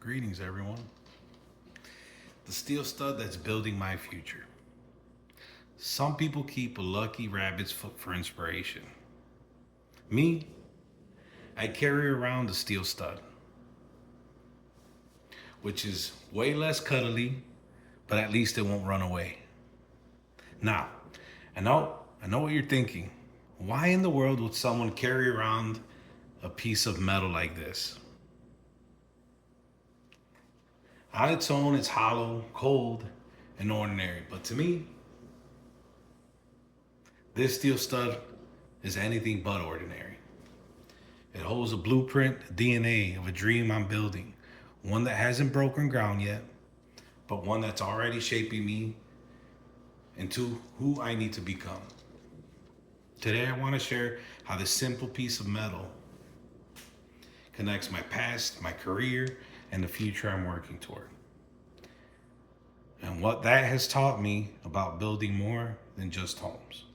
Greetings, everyone. The steel stud that's building my future. Some people keep a lucky rabbit's foot for inspiration. Me, I carry around the steel stud, which is way less cuddly, but at least it won't run away. Now, I know what you're thinking. Why in the world would someone carry around a piece of metal like this? On its own, it's hollow, cold, and ordinary. But to me, this steel stud is anything but ordinary. It holds a blueprint, a DNA of a dream I'm building. One that hasn't broken ground yet, but one that's already shaping me into who I need to become. Today, I want to share how this simple piece of metal connects my past, my career, and the future I'm working toward. And what that has taught me about building more than just homes.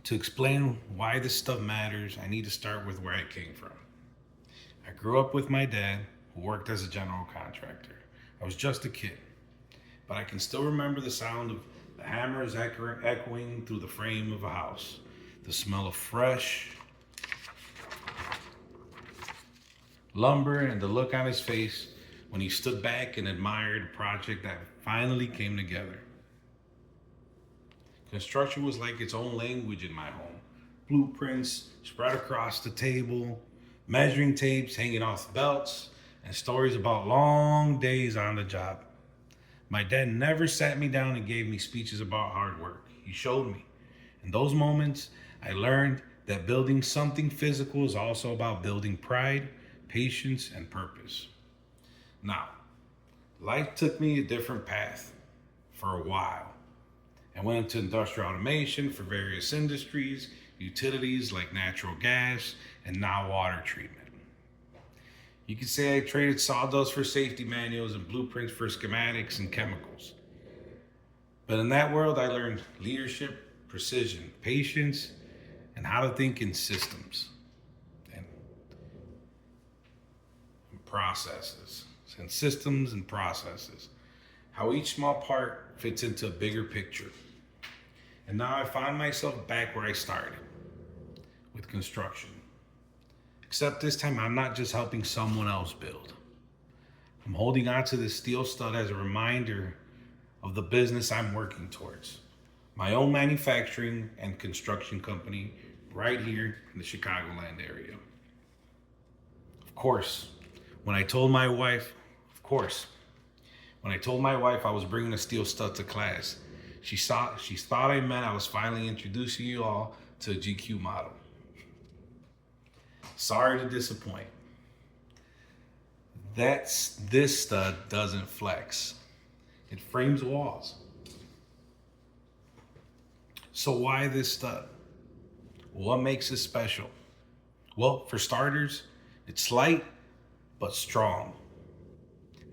To explain why this stuff matters, I need to start with where I came from. I grew up with my dad, who worked as a general contractor. I was just a kid, but I can still remember the sound of the hammers echoing through the frame of a house, the smell of fresh lumber, and the look on his face when he stood back and admired a project that finally came together. Construction was like its own language in my home. Blueprints spread across the table, measuring tapes hanging off belts, and stories about long days on the job. My dad never sat me down and gave me speeches about hard work. He showed me. In those moments, I learned that building something physical is also about building pride, patience, and purpose. Now, life took me a different path for a while. I went into industrial automation for various industries, utilities like natural gas, and now water treatment. You could say I traded sawdust for safety manuals and blueprints for schematics and chemicals. But in that world, I learned leadership, precision, patience, and how to think in systems and processes. And systems and processes. How each small part fits into a bigger picture. And now I find myself back where I started, with construction. Except this time I'm not just helping someone else build. I'm holding on to this steel stud as a reminder of the business I'm working towards. My own manufacturing and construction company right here in the Chicagoland area. Of course, when I told my wife I was bringing a steel stud to class, she thought I meant I was finally introducing you all to a GQ model. Sorry to disappoint. This stud doesn't flex. It frames walls. So why this stud? What makes it special? Well, for starters, it's light but strong.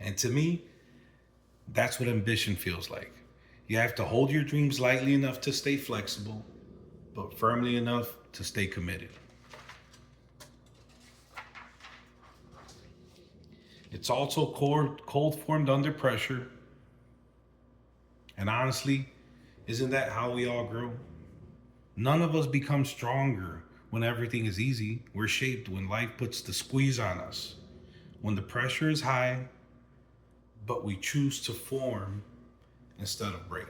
And to me, that's what ambition feels like. You have to hold your dreams lightly enough to stay flexible, but firmly enough to stay committed. It's also cold formed under pressure. And honestly, isn't that how we all grow? None of us become stronger when everything is easy. We're shaped when life puts the squeeze on us. When the pressure is high, but we choose to form instead of break.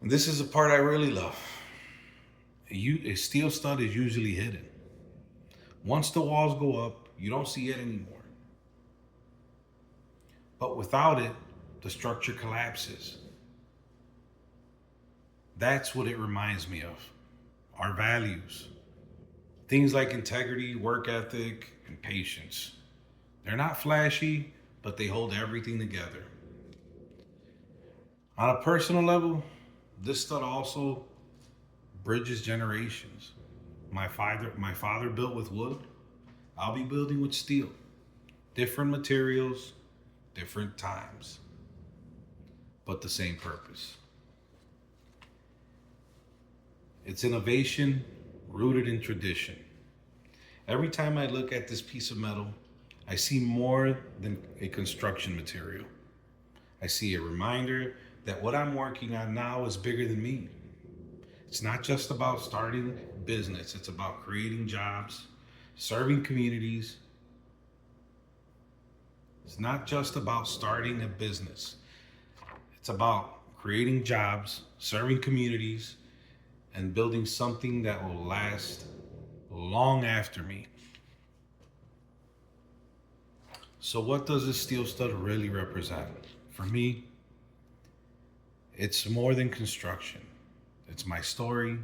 And this is a part I really love. A steel stud is usually hidden. Once the walls go up, you don't see it anymore. But without it, the structure collapses. That's what it reminds me of. Our values. Things like integrity, work ethic, and patience. They're not flashy, but they hold everything together. On a personal level, this stud also bridges generations. My father built with wood. I'll be building with steel. Different materials, different times, but the same purpose. It's innovation rooted in tradition. Every time I look at this piece of metal, I see more than a construction material. I see a reminder that what I'm working on now is bigger than me. It's not just about starting business, it's about creating jobs, serving communities. It's not just about starting a business. It's about creating jobs, serving communities, and building something that will last long after me. So what does this steel stud really represent? For me, it's more than construction. It's my story,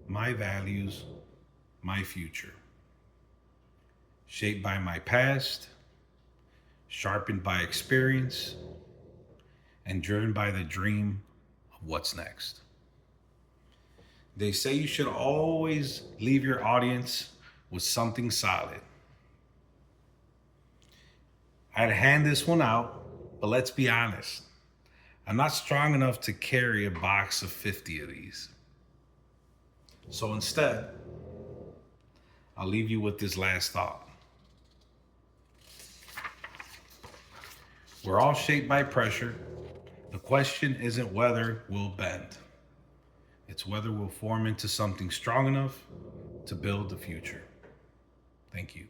my values, my future. Shaped by my past, sharpened by experience, and driven by the dream of what's next. They say you should always leave your audience with something solid. I'd hand this one out, but let's be honest. I'm not strong enough to carry a box of 50 of these. So instead, I'll leave you with this last thought. We're all shaped by pressure. The question isn't whether we'll bend. It's whether we'll form into something strong enough to build the future. Thank you.